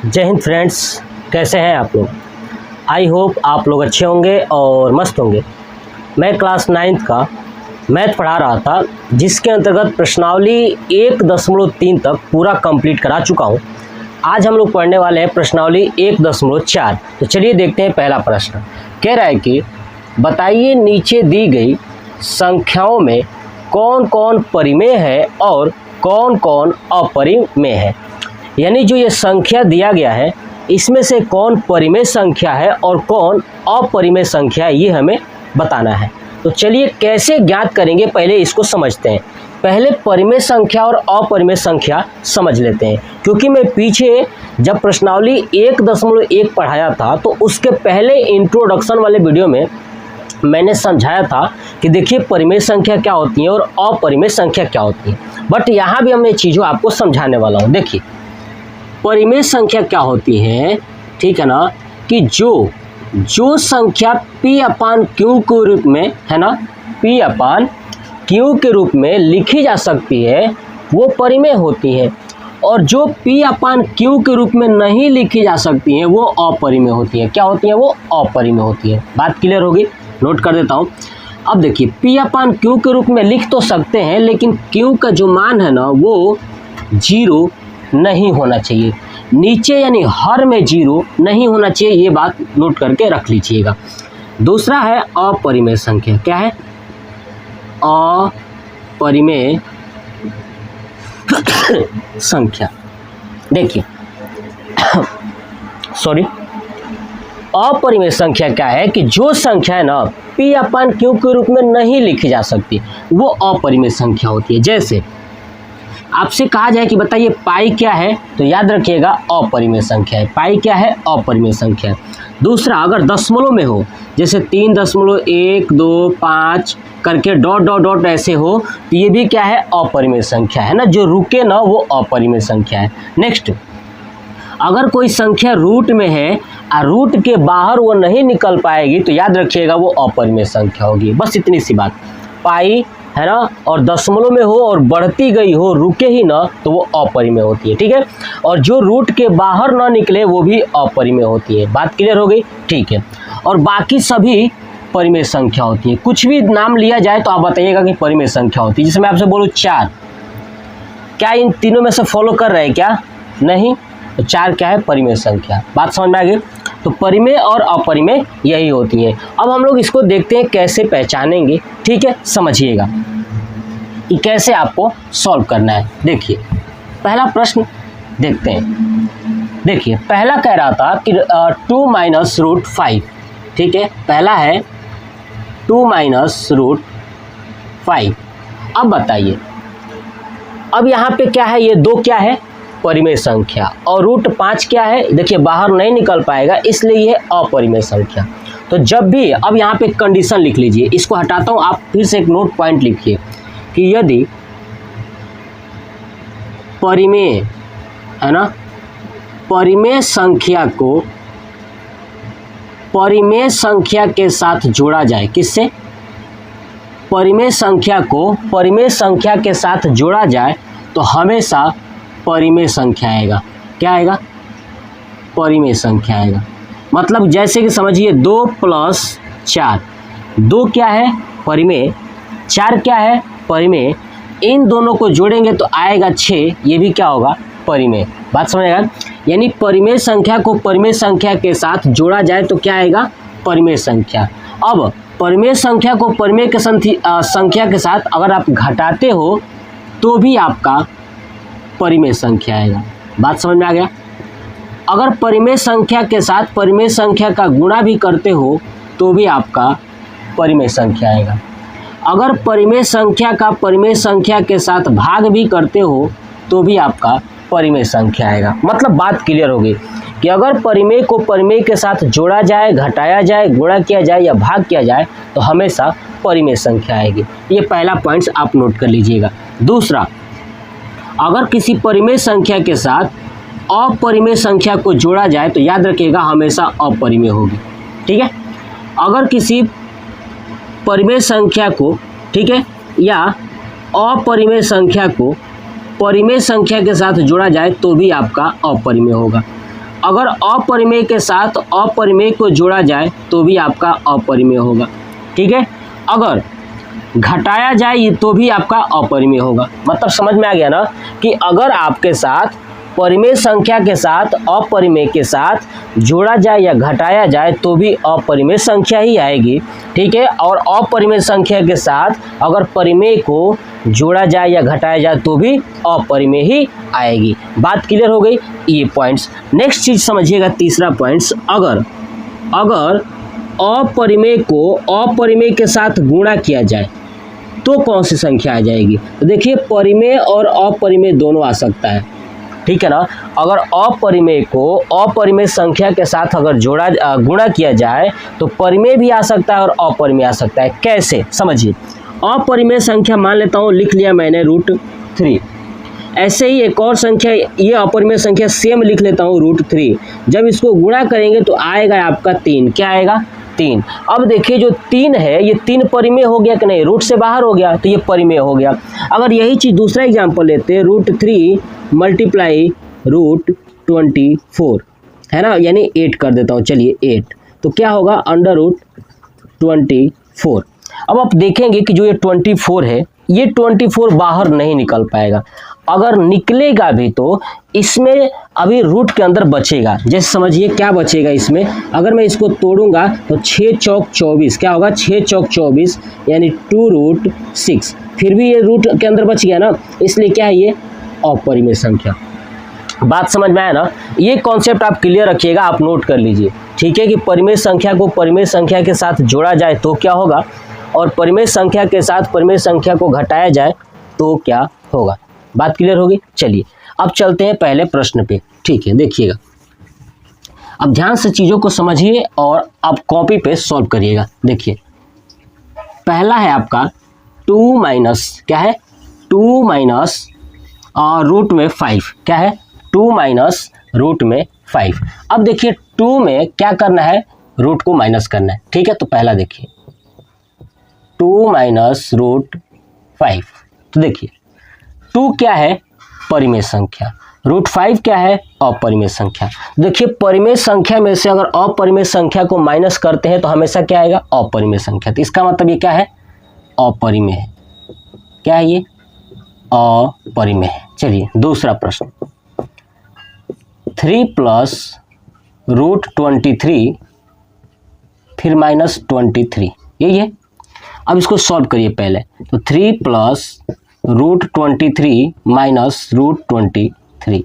जय हिंद फ्रेंड्स, कैसे हैं आप लोग। आई होप आप लोग अच्छे होंगे और मस्त होंगे। मैं क्लास 9th का मैथ पढ़ा रहा था, जिसके अंतर्गत प्रश्नावली 1.3 तक पूरा कंप्लीट करा चुका हूं। आज हम लोग पढ़ने वाले हैं प्रश्नावली 1.4। तो चलिए देखते हैं। पहला प्रश्न कह रहा है कि बताइए नीचे दी गई संख्याओं में कौन कौन परिमेय है और कौन कौन अपरिमेय है। यानी जो ये संख्या दिया गया है, इसमें से कौन परिमेय संख्या है और कौन अपरिमेय संख्या है, ये हमें बताना है। तो चलिए कैसे ज्ञात करेंगे, पहले इसको समझते हैं। पहले परिमेय संख्या और अपरिमेय संख्या समझ लेते हैं, क्योंकि मैं पीछे जब प्रश्नावली 1.1 पढ़ाया था तो उसके पहले इंट्रोडक्शन वाले वीडियो में मैंने समझाया था कि देखिए परिमेय संख्या क्या होती है और अपरिमेय संख्या क्या होती है। बट यहाँ भी मैं चीज़ों आपको समझाने वाला हूँ। देखिए परिमेय संख्या क्या होती है, ठीक है ना, कि जो संख्या P/Q के रूप में है ना, P/Q के रूप में लिखी जा सकती है वो परिमेय होती है, और जो P/Q के रूप में नहीं लिखी जा सकती है वो अपरिमेय होती है। क्या होती है? वो अपरिमेय होती है। बात क्लियर होगी? नोट कर देता हूँ। अब देखिए P/Q के रूप में लिख तो सकते हैं, लेकिन Q का जो मान है ना वो 0 नहीं होना चाहिए। नीचे यानी हर में 0 नहीं होना चाहिए, ये बात नोट करके रख लीजिएगा। दूसरा है अपरिमेय संख्या। क्या है? अपरिमेय संख्या। देखिए सॉरी, अपरिमेय संख्या क्या है कि जो संख्या है ना P/Q के रूप में नहीं लिखी जा सकती, वो अपरिमेय संख्या होती है। जैसे आपसे कहा जाए कि बताइए पाई क्या है, तो याद रखिएगा अपरिमेय संख्या है। पाई क्या है? अपरिमेय संख्या है। दूसरा, अगर दशमलव में हो, जैसे 3.125 करके डॉट डॉट डॉट ऐसे हो, तो ये भी क्या है? अपरिमेय संख्या है ना। जो रुके ना वो अपरिमेय संख्या है। नेक्स्ट, अगर कोई संख्या रूट में है और रूट के बाहर वो नहीं निकल पाएगी, तो याद रखिएगा वो अपरिमेय संख्या होगी। बस इतनी सी बात। पाई है ना, और दशमलव में हो और बढ़ती गई हो, रुके ही ना, तो वो अपरिमेय होती है। ठीक है। और जो रूट के बाहर ना निकले वो भी अपरिमेय होती है। बात क्लियर हो गई? ठीक है। और बाकी सभी परिमेय संख्या होती है। कुछ भी नाम लिया जाए तो आप बताइएगा कि परिमेय संख्या होती है। जैसे मैं आपसे बोलूँ 4, क्या इन तीनों में से फॉलो कर रहे हैं? क्या नहीं? तो 4 क्या है? परिमेय संख्या। बात समझ में आ गई? तो परिमेय और अपरिमेय यही होती है। अब हम लोग इसको देखते हैं कैसे पहचानेंगे। ठीक है, समझिएगा कि कैसे आपको सॉल्व करना है। देखिए पहला प्रश्न देखते हैं। देखिए पहला कह रहा था कि 2 - √5। ठीक है, पहला है 2 - √5। अब बताइए, अब यहाँ पे क्या है? ये 2 क्या है? परिमेय संख्या। और √5 क्या है? देखिए बाहर नहीं निकल पाएगा, इसलिए ये अपरिमेय संख्या। तो जब भी, अब यहाँ पे कंडीशन लिख लीजिए, इसको हटाता हूँ, आप फिर से एक नोट पॉइंट लिखिए कि यदि परिमेय है ना, परिमेय संख्या को परिमेय संख्या के साथ जोड़ा जाए। किससे? परिमेय संख्या को परिमेय संख्या के साथ जोड़ा जाए तो हमेशा परिमेय संख्या आएगा। क्या आएगा? परिमेय संख्या आएगा। मतलब जैसे कि समझिए 2 + 4, 2 क्या है? परिमेय। 4 क्या है? परिमेय। इन दोनों को जोड़ेंगे तो आएगा 6, ये भी क्या होगा? परिमेय। बात समझेगा? यानी परिमेय संख्या को परिमेय संख्या के साथ जोड़ा जाए तो क्या आएगा? परिमेय संख्या। अब परिमेय संख्या को परिमेय के संख्या के साथ अगर आप घटाते हो तो भी आपका परिमेय संख्या आएगा। बात समझ में आ गया? अगर परिमेय संख्या के साथ परिमेय संख्या का गुणा भी करते हो तो भी आपका परिमेय संख्या आएगा। अगर परिमेय संख्या का परिमेय संख्या के साथ भाग भी करते हो तो भी आपका परिमेय संख्या आएगा। मतलब बात क्लियर होगी कि अगर परिमेय को परिमेय के साथ जोड़ा जाए, घटाया जाए, गुणा किया जाए या भाग किया जाए तो हमेशा परिमेय संख्या आएगी। ये पहला पॉइंट आप नोट कर लीजिएगा। दूसरा, अगर किसी परिमेय संख्या के साथ अपरिमेय संख्या को जोड़ा जाए तो याद रखिएगा हमेशा अपरिमेय होगी। ठीक है। अगर किसी परिमेय संख्या को, ठीक है, या अपरिमेय संख्या को परिमेय संख्या के साथ जोड़ा जाए तो भी आपका अपरिमेय होगा। अगर अपरिमेय के साथ अपरिमेय को जोड़ा जाए तो भी आपका अपरिमेय होगा, ठीक है। अगर घटाया जाए तो भी आपका अपरिमेय होगा। मतलब समझ में आ गया ना कि अगर आपके साथ परिमेय संख्या के साथ अपरिमेय के साथ जोड़ा जाए या घटाया जाए तो भी अपरिमेय संख्या ही आएगी, ठीक है। और अपरिमेय संख्या के साथ अगर परिमेय को जोड़ा जाए या घटाया जाए तो भी अपरिमेय ही आएगी। बात क्लियर हो गई, ये पॉइंट्स। नेक्स्ट चीज समझिएगा, तीसरा पॉइंट्स, अगर अपरिमेय को अपरिमेय के साथ गुणा किया जाए तो कौन सी संख्या आ जाएगी। तो देखिए परिमेय और अपरिमेय दोनों आ सकता है, ठीक है ना। अगर अपरिमेय को अपरिमेय संख्या के साथ अगर गुणा किया जाए तो परिमेय भी आ सकता है और अपरिमेय आ सकता है। कैसे, समझिए। अपरिमेय संख्या मान लेता हूँ, लिख लिया मैंने √3। ऐसे ही एक और संख्या, ये अपरिमेय संख्या सेम लिख लेता हूँ √3। जब इसको गुणा करेंगे तो आएगा आपका 3। क्या आएगा, 3। अब देखिए जो 3 है ये 3 परिमेय हो गया कि नहीं, रूट से बाहर हो गया तो ये परिमेय हो गया। अगर यही चीज दूसरा एग्जांपल लेते हैं, √3 मल्टीप्लाई √24 है ना, यानी 8 कर देता हूँ, चलिए 8, तो क्या होगा √24। अब आप देखेंगे कि जो ये 24 है ये 24 बाहर नहीं निकल पाएगा। अगर निकलेगा भी तो इसमें अभी रूट के अंदर बचेगा। जैसे समझिए क्या बचेगा इसमें, अगर मैं इसको तोड़ूंगा तो 6 चौक 24, क्या होगा 6 चौक 24 यानी 2√6। फिर भी ये रूट के अंदर बच गया ना, इसलिए क्या है ये अपरिमेय संख्या। बात समझ में आया ना। ये कॉन्सेप्ट आप क्लियर रखिएगा, आप नोट कर लीजिए, ठीक है। कि परिमेय संख्या को परिमेय संख्या के साथ जोड़ा जाए तो क्या होगा, और परिमेय संख्या के साथ परिमेय संख्या को घटाया जाए तो क्या होगा। बात क्लियर होगी। चलिए अब चलते हैं पहले प्रश्न पे, ठीक है। देखिएगा, अब ध्यान से चीज़ों को समझिए और आप कॉपी पे सॉल्व करिएगा। देखिए पहला है आपका 2 माइनस, क्या है 2 माइनस रूट में 5, क्या है 2 माइनस रूट में 5। अब देखिए 2 में क्या करना है, रूट को माइनस करना है, ठीक है। तो पहला देखिए 2 माइनस √5, तो देखिए 2 क्या है परिमेय संख्या, √5 क्या है अपरिमेय संख्या। देखिए परिमेय संख्या में से अगर अपरिमेय संख्या को माइनस करते हैं तो हमेशा क्या आएगा अपरिमेय संख्या। तो इसका मतलब ये क्या है अपरिमेय है, क्या है ये अपरिमेय है। चलिए दूसरा प्रश्न, 3 + √23 फिर -23, यही है। अब इसको सॉल्व करिए पहले, तो 3 + √23 -√23,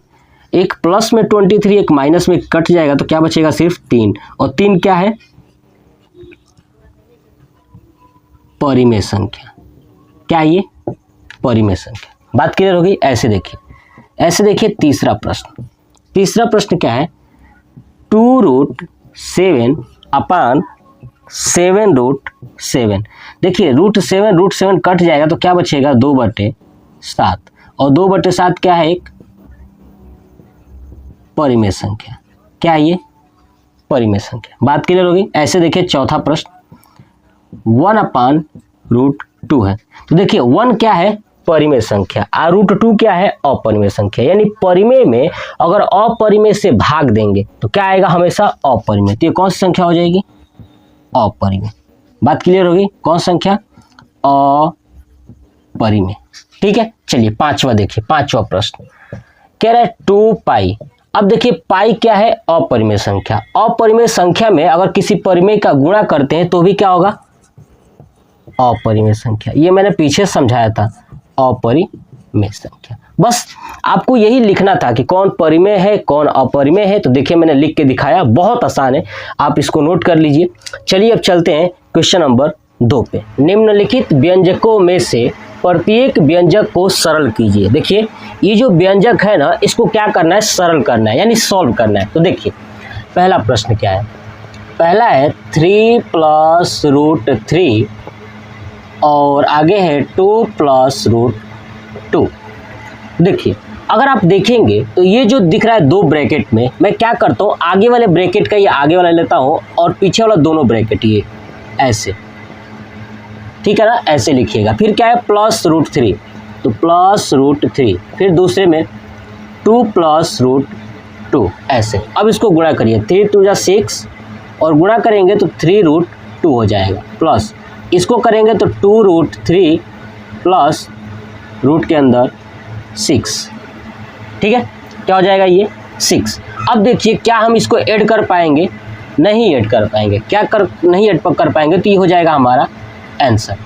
एक प्लस में 23 एक माइनस में कट जाएगा तो क्या बचेगा सिर्फ 3, और 3 क्या है परिमेय संख्या, क्या है ये परिमेय संख्या। बात क्लियर होगी। ऐसे देखिए तीसरा प्रश्न क्या है 2√7 / 7√7। देखिए √7 कट जाएगा तो क्या बचेगा 2/7, और 2/7 क्या है एक परिमेय संख्या, क्या है ये परिमेय संख्या। बात क्लियर होगी। ऐसे देखिए चौथा प्रश्न 1/√2 है, तो देखिए 1 क्या है परिमेय संख्या और √2 क्या है अपरिमेय संख्या। यानी परिमेय में अगर अपरिमेय से भाग देंगे तो क्या आएगा हमेशा अपरिमेय। तो ये कौन सी संख्या हो जाएगी अपरिमेय। बात क्लियर होगी। कौन संख्या अपरिमेय, ठीक है। चलिए पांचवा देखिए, पांचवा प्रश्न कह रहा है 2π। अब देखिए पाई क्या है अपरिमेय संख्या। अपरिमेय संख्या में अगर किसी परिमेय का गुणा करते हैं तो भी क्या होगा अपरिमेय संख्या। ये मैंने पीछे समझाया था अपरिमेय संख्या। बस आपको यही लिखना था कि कौन परिमेय है कौन अपरिमेय है। तो देखिए मैंने लिख के दिखाया, बहुत आसान है, आप इसको नोट कर लीजिए। चलिए अब चलते हैं क्वेश्चन नंबर 2 पे। निम्नलिखित व्यंजकों में से प्रत्येक व्यंजक को सरल कीजिए। देखिए ये जो व्यंजक है ना, इसको क्या करना है सरल करना है, यानी सॉल्व करना है। तो देखिए पहला प्रश्न क्या है, पहला है 3 + √3 और आगे है 2 + √2। देखिए अगर आप देखेंगे तो ये जो दिख रहा है 2 ब्रैकेट में, मैं क्या करता हूँ आगे वाले ब्रैकेट का ये आगे वाला लेता हूँ और पीछे वाला दोनों ब्रैकेट ये ऐसे, ठीक है ना, ऐसे लिखिएगा। फिर क्या है +√3, तो +√3, फिर दूसरे में 2 + 2 ऐसे। अब इसको गुणा करिए, 3 2 जा 6 और गुणा करेंगे तो 3√2 हो जाएगा, प्लस इसको करेंगे तो 2√3 प्लस रूट के अंदर 6, ठीक है, क्या हो जाएगा ये 6। अब देखिए क्या हम इसको ऐड कर पाएंगे, नहीं ऐड कर पाएंगे, क्या कर नहीं ऐड कर पाएंगे, तो ये हो जाएगा हमारा आंसर,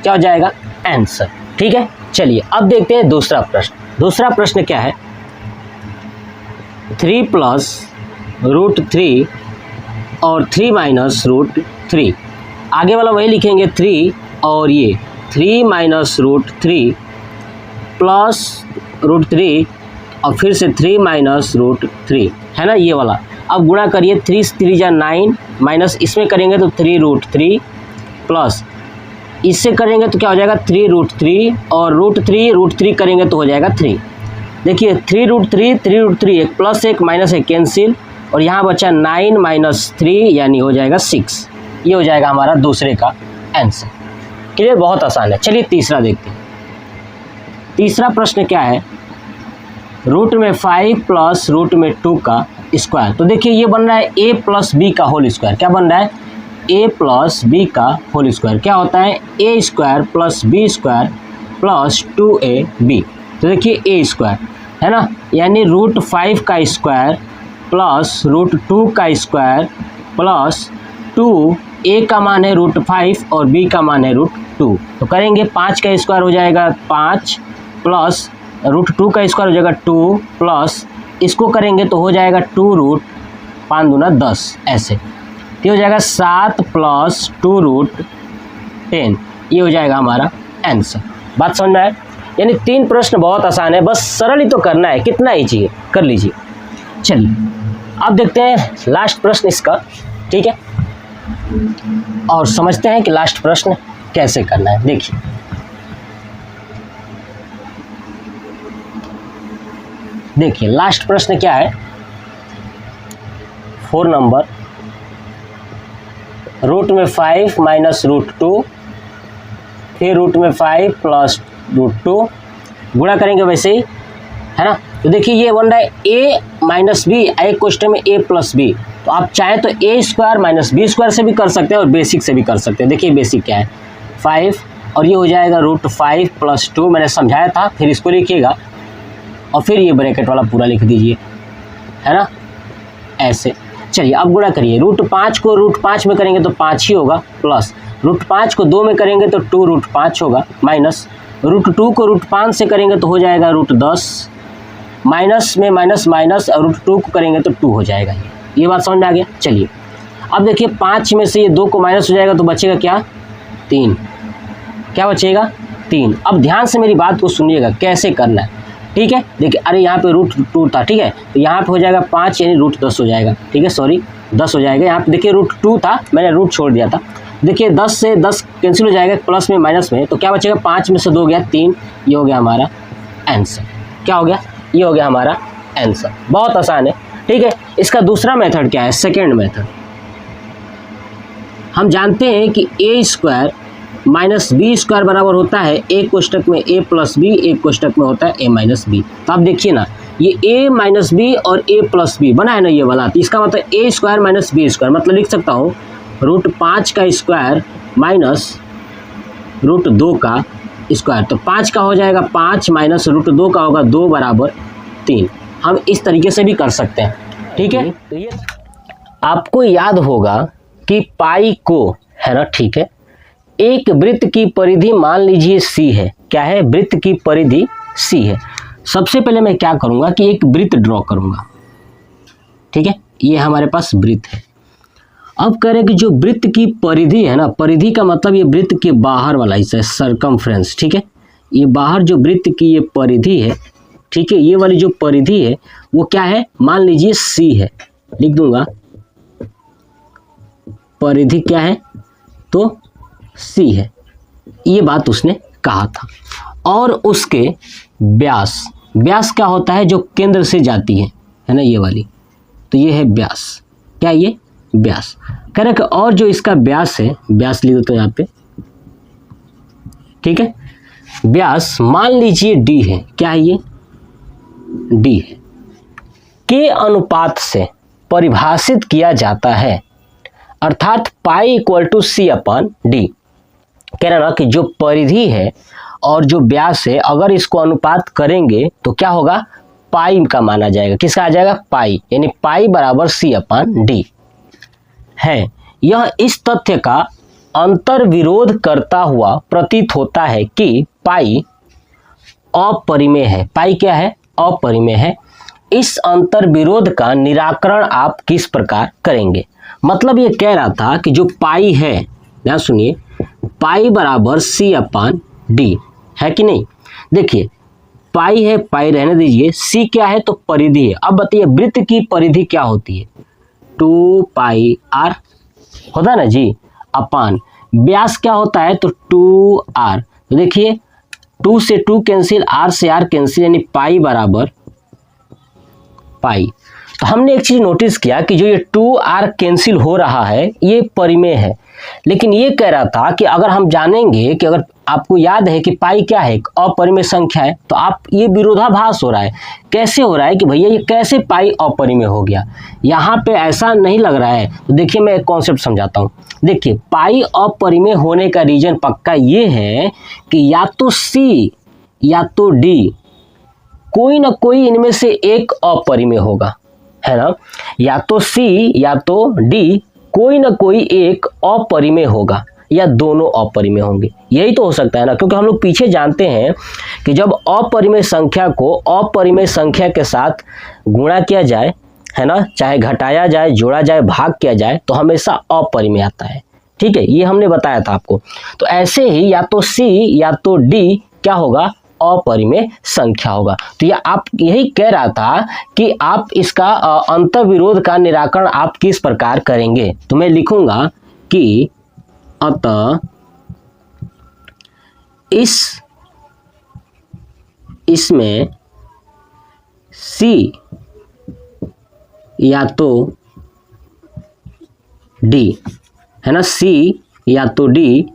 क्या हो जाएगा आंसर, ठीक है। चलिए अब देखते हैं दूसरा प्रश्न। दूसरा प्रश्न क्या है, 3 प्लस √3 और 3 माइनस √3, आगे वाला वही लिखेंगे 3 और ये 3 माइनस √3 प्लस √3 और फिर से 3 माइनस √3 है ना, ये वाला। अब गुणा करिए, 3 3 जा 9 माइनस इसमें करेंगे तो 3√3 प्लस इससे करेंगे तो क्या हो जाएगा 3√3 और √3 करेंगे तो हो जाएगा 3। देखिए 3√3 एक प्लस एक माइनस एक कैंसिल और यहाँ बचा 9 माइनस 3 यानी हो जाएगा 6। ये हो जाएगा हमारा दूसरे का आंसर। क्लियर, बहुत आसान है। चलिए तीसरा देखते हैं। तीसरा प्रश्न क्या है, रूट में 5 प्लस रूट में 2 का स्क्वायर। तो देखिए ये बन रहा है a प्लस बी का होल स्क्वायर। क्या बन रहा है, a प्लस बी का होल स्क्वायर। क्या होता है, a square plus B square plus 2ab। तो देखिए a स्क्वायर है ना, यानी √5 का स्क्वायर प्लस √2 का स्क्वायर प्लस 2, a का मान है √5 और b का मान है √2। तो करेंगे 5 का स्क्वायर हो जाएगा 5 प्लस √2 का स्क्वायर हो जाएगा 2 प्लस इसको करेंगे तो हो जाएगा 2√5 दूना 10 ऐसे। ये हो जाएगा 7 प्लस 2√10। ये हो जाएगा हमारा आंसर। बात समझ में आए? यानी 3 प्रश्न बहुत आसान है, बस सरल ही तो करना है, कितना ही चाहिए कर लीजिए। चलिए अब देखते हैं लास्ट प्रश्न इसका, ठीक है, और समझते हैं कि लास्ट प्रश्न कैसे करना है। देखिए देखिए लास्ट प्रश्न क्या है, 4 नंबर, रूट में 5 माइनस √2 फिर रूट में 5 प्लस √2 गुणा करेंगे वैसे ही है ना। तो देखिए ये बन रहा है a माइनस बी, एक क्वेश्चन में a प्लस बी। तो आप चाहें तो a square minus B square से भी कर सकते हैं और बेसिक से भी कर सकते हैं। देखिए बेसिक क्या है 5 और ये हो जाएगा √5 प्लस 2, मैंने समझाया था, फिर इसको लिखिएगा और फिर ये ब्रैकेट वाला पूरा लिख दीजिए, है ना, ऐसे। चलिए अब गुणा करिए, √5 को √5 में करेंगे तो 5 ही होगा, प्लस √5 को 2 में करेंगे तो 2√5 होगा, माइनस √2 को √5 से करेंगे तो हो जाएगा √10, माइनस में माइनस माइनस और √2 को करेंगे तो 2 हो जाएगा। ये बात समझ में आ गया। चलिए अब देखिए 5 में से ये 2 को माइनस हो जाएगा तो बचेगा क्या 3, क्या बचेगा 3। अब ध्यान से मेरी बात को सुनिएगा कैसे करना है, ठीक है। देखिए अरे यहाँ पे √2 था, ठीक है, तो यहाँ पे हो जाएगा 5 यानी √10 हो जाएगा, ठीक है, सॉरी 10 हो जाएगा। यहाँ पे देखिए √2 था, मैंने रूट छोड़ दिया था। देखिए 10 से 10 कैंसिल हो जाएगा प्लस में माइनस में, तो क्या बचेगा 5 में से 2 गया 3, ये हो गया हमारा आंसर। क्या हो गया, ये हो गया हमारा आंसर। बहुत आसान है, ठीक है। इसका दूसरा मेथड क्या है, सेकेंड मेथड। हम जानते हैं कि a square minus B square बराबर होता है एक कोष्टक में a प्लस बी, एक कोष्टक में होता है a माइनस बी। तो आप देखिए ना ये a माइनस बी और a प्लस बी बना है ना ये वाला, तो इसका मतलब a square minus B square, मतलब लिख सकता हूँ √5 का स्क्वायर माइनस √2 का स्क्वायर। तो 5 का हो जाएगा 5 माइनस √2 का होगा 2 बराबर 3। हम इस तरीके से भी कर सकते हैं, ठीक है। तो ये आपको याद होगा कि पाई को है ना, ठीक है, एक वृत्त की परिधि मान लीजिए c है। क्या है, वृत्त की परिधि c है। सबसे पहले मैं क्या करूंगा कि एक वृत्त ड्रॉ करूंगा, ठीक है, ये हमारे पास वृत्त है। अब कह रहे हैं कि जो वृत्त की परिधि है ना, परिधि का मतलब ये वृत्त के बाहर वाला हिस्सा है, सरकमफ्रेंस, ठीक है। ये बाहर जो वृत्त की ये परिधि है, ठीक है, ये वाली जो परिधि है वो क्या है, मान लीजिए c है, लिख दूंगा परिधि क्या है तो c है। ये बात उसने कहा था। और उसके व्यास, व्यास क्या होता है, जो केंद्र से जाती है ना ये वाली, तो ये है व्यास। क्या ये व्यास कह रहे कि और जो इसका व्यास है, व्यास लिख देते हैं यहाँ पे, ठीक है, व्यास मान लीजिए d है। क्या है ये, d है। के अनुपात से परिभाषित किया जाता है, अर्थात pi equal to C upon D. कह रहा ना कि जो परिधि है और जो व्यास है, अगर इसको अनुपात करेंगे तो क्या होगा, पाई का माना जाएगा। किसका आ जाएगा, पाई, यानी पाई बराबर सी अपन डी है। यह इस तथ्य का अंतर विरोध करता हुआ प्रतीत होता है कि पाई अपरिमेय है। पाई क्या है, अपरिमेय है। इस अंतर विरोध का निराकरण आप किस प्रकार करेंगे। मतलब ये कह रहा था कि जो पाई है, ना सुनिए, पाई बराबर सी अपन डी है कि नहीं। देखिए पाई है, पाई रहने दीजिए, सी क्या है तो परिधि है। अब बताइए वृत्त की परिधि क्या होती है, 2 पाई आर होता है ना जी, अपान व्यास क्या होता है तो 2r। तो देखिए 2 से 2 कैंसिल, r से r कैंसिल, यानी पाई बराबर पाई। तो हमने एक चीज नोटिस किया कि जो ये 2r कैंसिल हो रहा है ये परिमेय है, लेकिन ये कह रहा था कि अगर हम जानेंगे कि अगर आपको याद है कि पाई क्या है, अपरिमेय संख्या है, तो आप ये विरोधाभास हो रहा है। कैसे हो रहा है कि भैया ये कैसे पाई अपरिमेय हो गया, यहाँ पे ऐसा नहीं लग रहा है। तो देखिए मैं एक कॉन्सेप्ट समझाता हूँ। देखिए पाई अपरिमेय होने का रीजन पक्का ये है कि या तो सी या तो डी, कोई ना कोई इनमें से एक अपरिमेय होगा, है ना। या तो सी या तो डी, कोई ना कोई एक अपरिमेय होगा या दोनों अपरिमेय होंगे। यही तो हो सकता है ना, क्योंकि हम लोग पीछे जानते हैं कि जब अपरिमेय संख्या को अपरिमेय संख्या के साथ गुणा किया जाए, है ना, चाहे घटाया जाए, जोड़ा जाए, भाग किया जाए, तो हमेशा अपरिमेय आता है। ठीक है, ये हमने बताया था आपको। तो ऐसे ही या तो सी या तो डी क्या होगा, अपरिमेय संख्या होगा। तो ये आप यही कह रहा था कि आप इसका अंतर विरोध का निराकरण आप किस प्रकार करेंगे। तो मैं लिखूंगा कि अतः इसमें सी या तो डी, है ना, सी या तो डी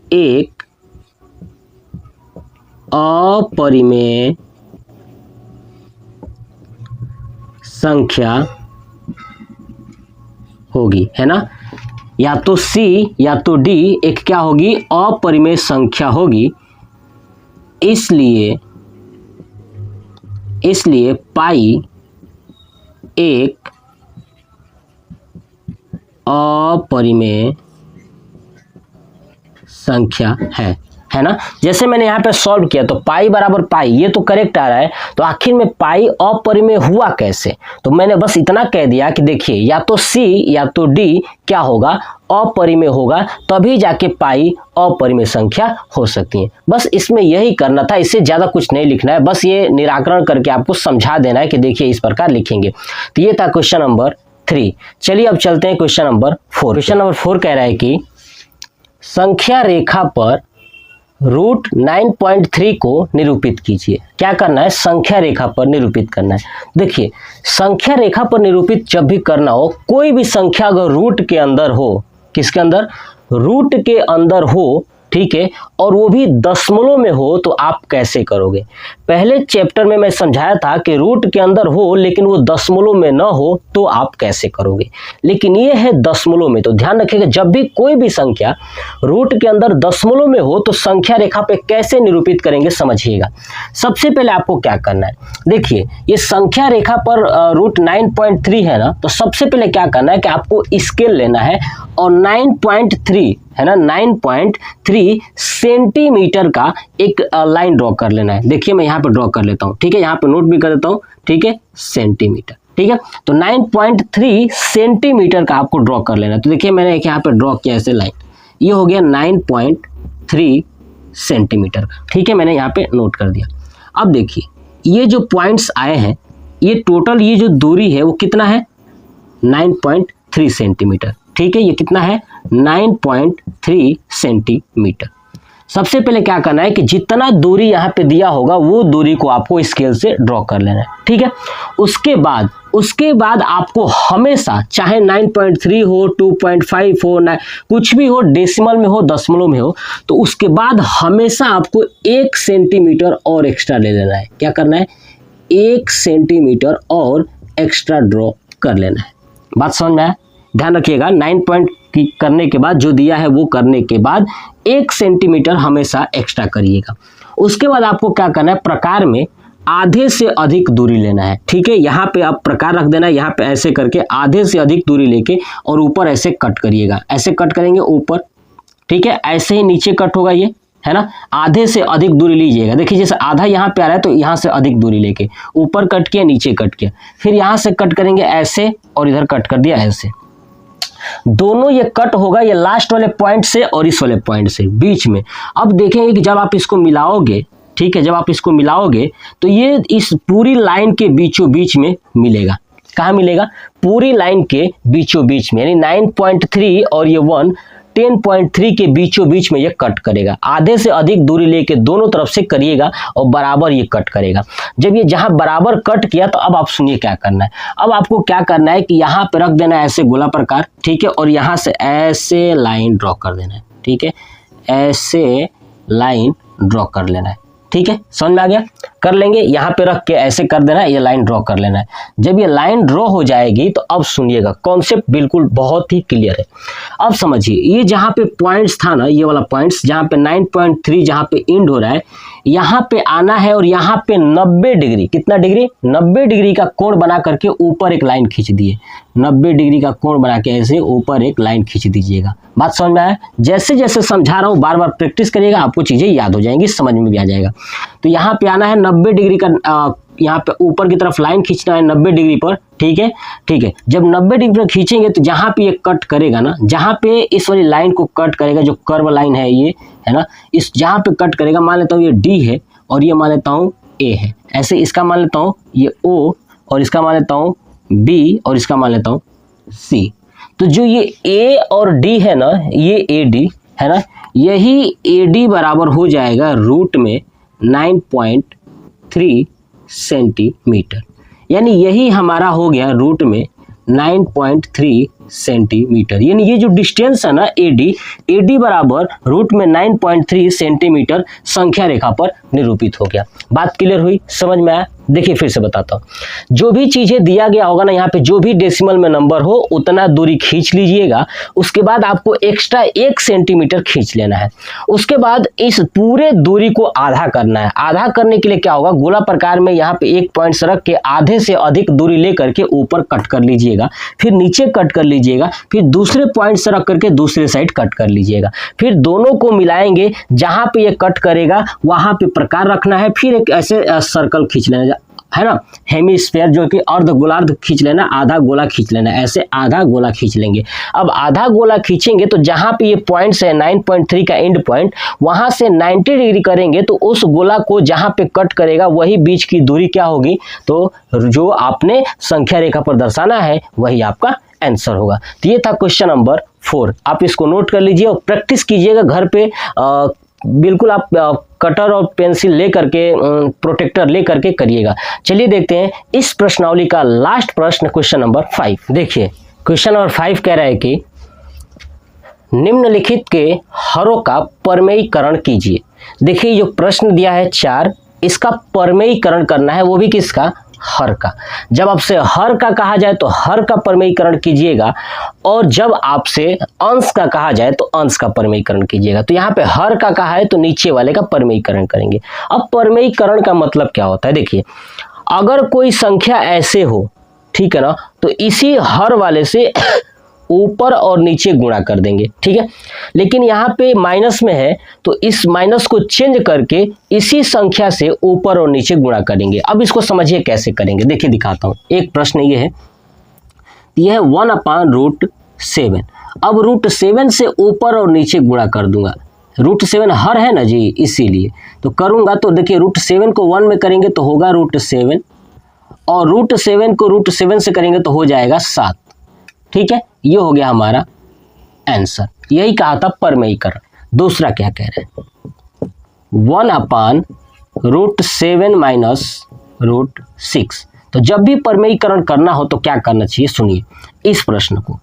एक अपरिमेय संख्या होगी, है ना। या तो सी या तो डी एक क्या होगी, अपरिमेय संख्या होगी। इसलिए पाई एक अपरिमेय संख्या है ना। जैसे मैंने यहाँ पे सॉल्व किया तो पाई बराबर पाई, ये तो करेक्ट आ रहा है। तो आखिर में पाई अपरिमेय हुआ कैसे, तो मैंने बस इतना कह दिया कि देखिए या तो सी या तो डी क्या होगा, अपरिमेय होगा, तभी जाके पाई अपरिमेय संख्या हो सकती है। बस इसमें यही करना था, इससे ज्यादा कुछ नहीं लिखना है, बस ये निराकरण करके आपको समझा देना है कि देखिए इस प्रकार लिखेंगे। तो ये था क्वेश्चन नंबर 3। चलिए अब चलते हैं क्वेश्चन नंबर 4। क्वेश्चन नंबर 4 कह रहा है कि संख्या रेखा पर रूट 9.3 को निरूपित कीजिए। क्या करना है, संख्या रेखा पर निरूपित करना है। देखिए संख्या रेखा पर निरूपित जब भी करना हो, कोई भी संख्या अगर रूट के अंदर हो, किसके अंदर, रूट के अंदर हो, ठीक है, और वो भी दशमलव में हो, तो आप कैसे करोगे। पहले चैप्टर में मैं समझाया था कि रूट के अंदर हो लेकिन वो दशमलव में ना हो तो आप कैसे करोगे, लेकिन ये है दशमलव में। तो ध्यान रखिएगा जब भी कोई भी संख्या रूट के अंदर दशमलव में हो तो संख्या रेखा पे कैसे निरूपित करेंगे समझिएगा। सबसे पहले आपको क्या करना है, देखिए ये संख्या रेखा पर रूट 9.3 है ना, तो सबसे पहले क्या करना है कि आपको स्केल लेना है और 9.3 है ना, 9.3 सेंटीमीटर का एक लाइन ड्रॉ कर लेना है। देखिए मैं यहाँ पे ड्रॉ कर लेता हूँ, ठीक है, यहाँ पे नोट भी कर देता हूँ, ठीक है, सेंटीमीटर, ठीक है। तो 9.3 सेंटीमीटर का आपको ड्रॉ कर लेना है। तो देखिए मैंने एक यहाँ पे ड्रॉ किया ऐसे लाइन, ये हो गया 9.3 सेंटीमीटर, ठीक है, मैंने यहाँ पे नोट कर दिया। अब देखिए ये जो पॉइंट्स आए हैं, ये टोटल ये जो दूरी है वो कितना है, 9.3 सेंटीमीटर, ठीक है, ये कितना है 9.3 सेंटीमीटर। सबसे पहले क्या करना है कि जितना दूरी यहाँ पे दिया होगा वो दूरी को आपको स्केल से ड्रॉ कर लेना है, ठीक है। उसके बाद आपको हमेशा चाहे 9.3 हो, 2.5 हो, कुछ भी हो, डेसिमल में हो, दशमलव में हो, तो उसके बाद हमेशा आपको 1 सेंटीमीटर और एक्स्ट्रा ले लेना है। क्या करना है, 1 सेंटीमीटर और एक्स्ट्रा ड्रॉ कर लेना है। बात समझ में आया? ध्यान रखिएगा 9 पॉइंट करने के बाद जो दिया है वो करने के बाद 1 सेंटीमीटर हमेशा एक्स्ट्रा करिएगा। उसके बाद आपको क्या करना है, प्रकार में आधे से अधिक दूरी लेना है। ठीक है, यहाँ पे आप प्रकार रख देना है, यहाँ पे ऐसे करके आधे से अधिक दूरी लेके और ऊपर ऐसे कट करिएगा। ऐसे कट करेंगे ऊपर, ठीक है, ऐसे ही नीचे कट होगा ये, है ना। आधे से अधिक दूरी लीजिएगा। देखिए जैसे आधा यहाँ पे आ रहा है तो यहाँ से अधिक दूरी लेके ऊपर कट किया, नीचे कट किया, फिर यहाँ से कट करेंगे ऐसे और इधर कट कर दिया ऐसे। दोनों ये कट होगा ये लास्ट वाले पॉइंट से और इस वाले पॉइंट से बीच में। अब देखेंगे कि जब आप इसको मिलाओगे, ठीक है, जब आप इसको मिलाओगे तो ये इस पूरी लाइन के बीचों बीच में मिलेगा। कहाँ मिलेगा? पूरी लाइन के बीचों बीच में, यानी 9.3 और ये 1 10.3 के बीचों बीच में ये कट करेगा। आधे से अधिक दूरी लेके दोनों तरफ से करिएगा और बराबर ये कट करेगा। जब ये जहां बराबर कट किया तो अब आप सुनिए क्या करना है। अब आपको क्या करना है कि यहाँ पे रख देना है ऐसे गोला प्रकार, ठीक है, और यहाँ से ऐसे लाइन ड्रॉ कर देना है। ठीक है, ऐसे लाइन ड्रॉ कर लेना है। ठीक है, समझ में आ गया? कर लेंगे, यहाँ पे रख के ऐसे कर देना है, ये लाइन ड्रॉ कर लेना है। जब ये लाइन ड्रॉ हो जाएगी तो अब सुनिएगा, कॉन्सेप्ट बिल्कुल बहुत ही क्लियर है। अब समझिए, ये जहाँ पे पॉइंट्स था ना, ये वाला पॉइंट्स जहाँ पे 9.3 जहाँ पे एंड हो रहा है, यहाँ पे आना है और यहाँ पे 90 डिग्री, कितना डिग्री? 90 डिग्री का कोण बना करके ऊपर एक लाइन खींच दिए। 90 डिग्री का कोण बना के ऐसे ऊपर एक लाइन खींच दीजिएगा। बात समझ में आया? जैसे जैसे समझा रहा हूँ बार बार प्रैक्टिस करिएगा, आपको चीजें याद हो जाएंगी, समझ में भी आ जाएगा। तो यहाँ पे आना है 90 डिग्री का, यहाँ पे ऊपर की तरफ लाइन खींचना है 90 डिग्री पर। ठीक है, ठीक है, जब 90 डिग्री पर खींचेंगे तो जहाँ पे ये कट करेगा ना, जहाँ पे इस वाली लाइन को कट करेगा, जो कर्व लाइन है ये, है ना, इस जहाँ पे कट करेगा, मान लेता हूँ ये डी है और ये मान लेता हूँ ए है, ऐसे इसका मान लेता हूँ ये ओ और इसका मान लेता हूँ बी और इसका मान लेता हूँ सी। तो जो ये ए और डी है ना, ये ए डी है ना, यही ए डी बराबर हो जाएगा रूट में 9.3 सेंटीमीटर, यानी यही हमारा हो गया रूट में 9.3 सेंटीमीटर। यानी ये जो डिस्टेंस है ना एडी बराबर रूट में 9.3 सेंटीमीटर संख्या रेखा पर निरूपित हो गया। बात क्लियर हुई? समझ में आया? देखिए फिर से बताता हूँ, जो भी चीजें दिया गया होगा ना, यहाँ पे जो भी डेसिमल में नंबर हो उतना दूरी खींच लीजिएगा। उसके बाद आपको एक्स्ट्रा 1 सेंटीमीटर खींच लेना है। उसके बाद इस पूरे दूरी को आधा करना है। आधा करने के लिए क्या होगा, गोला प्रकार में यहाँ पे एक पॉइंट रख के आधे से अधिक दूरी लेकर के ऊपर कट कर लीजिएगा, फिर नीचे कट कर लीजिएगा, फिर दूसरे पॉइंट से रख करके दूसरे साइड कट कर लीजिएगा, फिर दोनों को मिलाएंगे, जहां पे ये कट करेगा वहां पे प्रकार रखना है, फिर एक ऐसे सर्कल खींच लेना है ना, हेमिस्फीयर जो कि अर्ध गोलार्ध खींच लेना, आधा गोला खींच लेना, ऐसे आधा गोला खींच लेंगे। अब आधा गोला खींचेंगे तो जहां पे ये पॉइंट्स है 9.3 का एंड पॉइंट, वहां से 90 डिग्री करेंगे तो उस गोला को जहां पे कट करेगा वही बीच की दूरी क्या होगी, तो जो आपने संख्या रेखा पर दर्शाना है वही आपका आंसर होगा। तो ये था क्वेश्चन नंबर 4। आप इसको नोट कर लीजिए और प्रैक्टिस कीजिएगा घर पे। बिल्कुल आप कटर और पेंसिल ले करके, प्रोटेक्टर ले करके करिएगा। चलिए देखते हैं इस प्रश्नावली का लास्ट प्रश्न, क्वेश्चन नंबर 5। देखिए क्वेश्चन नंबर 5 कह रहा है कि निम्नलिखित के हरों का परमेयीकरण कीजिए। देखिए जो प्रश्न दिया है 4, इसका परमेयीकरण करना है, वो भी किसका? हर का। जब आपसे हर का कहा जाए तो हर का परमेयीकरण कीजिएगा, और जब आपसे अंश का कहा जाए तो अंश का परमेयीकरण कीजिएगा। तो यहाँ पे हर का कहा है तो नीचे वाले का परमेयीकरण करेंगे। अब परमेयीकरण का मतलब क्या होता है? देखिए अगर कोई संख्या ऐसे हो, ठीक है ना, तो इसी हर वाले से ऊपर और नीचे गुणा कर देंगे, ठीक है। लेकिन यहाँ पे माइनस में है तो इस माइनस को चेंज करके इसी संख्या से ऊपर और नीचे गुणा करेंगे। अब इसको समझिए कैसे करेंगे, देखिए दिखाता हूँ। एक प्रश्न ये है, यह है 1/√7। अब √7 से ऊपर और नीचे गुणा कर दूंगा। √7 हर है ना जी, इसीलिए तो करूंगा। तो देखिए √7 को 1 में करेंगे तो होगा √7, और √7 को √7 से करेंगे तो हो जाएगा 7, ठीक है। ये हो गया हमारा आंसर। यही कहा था परमेयीकरण। दूसरा क्या कह रहे हैं, 1/√7 माइनस √6। तो जब भी परमेयीकरण करना हो तो क्या करना चाहिए, सुनिए। इस प्रश्न को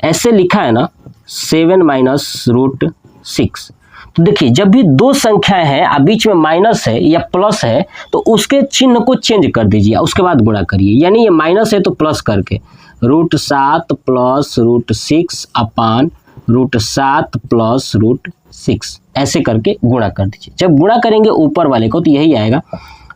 ऐसे लिखा है ना, 7 माइनस √6, तो देखिए जब भी दो संख्याएं हैं बीच में माइनस है या प्लस है तो उसके चिन्ह को चेंज कर दीजिए, उसके बाद गुणा करिए। यानी ये माइनस है तो प्लस करके √7 प्लस √6 अपान √7 प्लस √6 ऐसे करके गुणा कर दीजिए। जब गुणा करेंगे ऊपर वाले को तो यही आएगा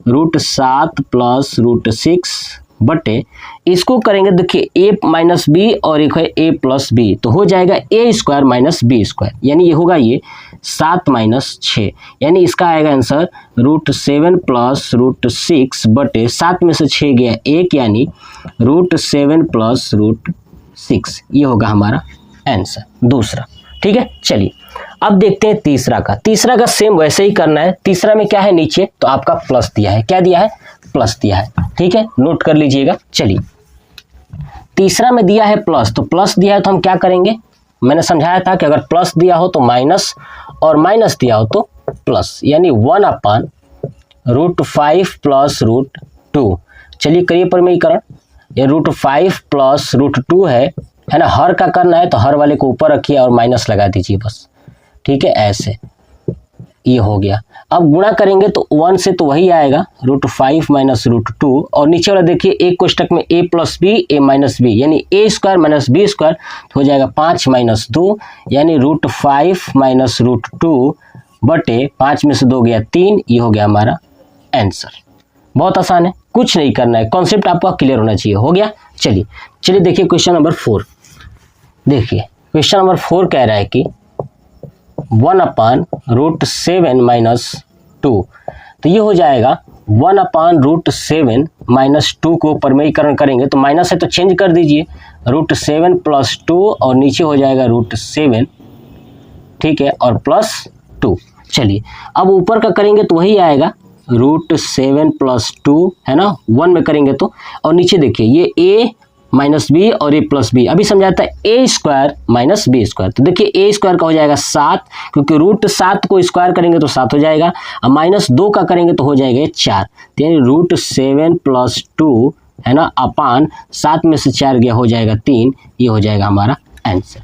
√7 प्लस √6 बटे इसको करेंगे देखिए a माइनस बी और एक है a प्लस बी, तो हो जाएगा a² माइनस b², यानी ये होगा ये 7 माइनस 6, यानी इसका आएगा आंसर √7 प्लस √6 बटे 7 में से 6 गया 1, यानी √7 प्लस √6, ये होगा हमारा आंसर दूसरा। ठीक है, चलिए अब देखते हैं तीसरा का सेम वैसे ही करना है। तीसरा में क्या है, नीचे तो आपका प्लस दिया है, क्या दिया है, प्लस दिया है। ठीक है, नोट कर लीजिएगा। चलिए तीसरा में दिया है प्लस, तो प्लस दिया है तो हम क्या करेंगे, मैंने समझाया था कि अगर प्लस दिया हो तो माइनस और माइनस दिया हो तो प्लस, यानी 1/√5 प्लस √2। चलिए करिए परिमेयीकरण, ये √5 प्लस √2 है ना, हर का करना है तो हर वाले को ऊपर रखिए और माइनस लगा दीजिए बस। ठीक है, ऐसे ये हो गया। अब गुणा करेंगे तो 1 से तो वही आएगा √5 माइनस √2, और नीचे वाला देखिए एक कोष्टक में a plus B a minus B, यानी a² माइनस b² हो जाएगा 5 माइनस 2, यानी √5 माइनस √2 बटे 5 में से 2 गया 3, ये हो गया हमारा आंसर। बहुत आसान है, कुछ नहीं करना है, कॉन्सेप्ट आपका क्लियर होना चाहिए। हो गया, चलिए देखिए क्वेश्चन नंबर 4। देखिए क्वेश्चन नंबर 4 कह रहा है कि 1/√7 माइनस 2, तो ये हो जाएगा 1/√7 माइनस 2 को परिमेयीकरण करेंगे तो माइनस है तो चेंज कर दीजिए, √7 प्लस 2 और नीचे हो जाएगा √7, ठीक है, और प्लस 2। चलिए अब ऊपर का करेंगे तो वही आएगा √7 प्लस 2, है ना, 1 में करेंगे तो, और नीचे देखिए ये a माइनस बी और a प्लस बी, अभी समझाता है a² माइनस b², तो देखिए a² का हो जाएगा 7, क्योंकि √7 को स्क्वायर करेंगे तो 7 हो जाएगा, और माइनस 2 का करेंगे तो हो जाएगा 4, तो यानी √7 प्लस 2, है ना, अपान 7 में से 4 गया हो जाएगा 3, ये हो जाएगा हमारा आंसर,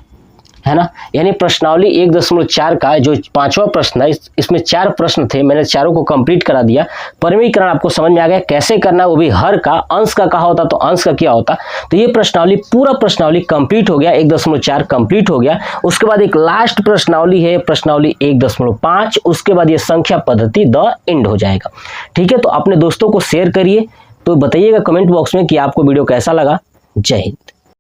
है ना। यानी प्रश्नावली 1.4 का जो 5वां प्रश्न है, इसमें 4 प्रश्न थे, मैंने चारों को कंप्लीट करा दिया। परिमेयीकरण आपको समझ में आ गया कैसे करना, वो भी हर का, अंश का कहा होता तो अंश का क्या होता। तो ये प्रश्नावली, पूरा प्रश्नावली कंप्लीट हो गया, 1.4 कंप्लीट हो गया। उसके बाद एक लास्ट प्रश्नावली है, प्रश्नावली 1.5, उसके बाद ये संख्या पद्धति द एंड हो जाएगा। ठीक है, तो अपने दोस्तों को शेयर करिए, तो बताइएगा कमेंट बॉक्स में कि आपको वीडियो कैसा लगा। जय हिंद।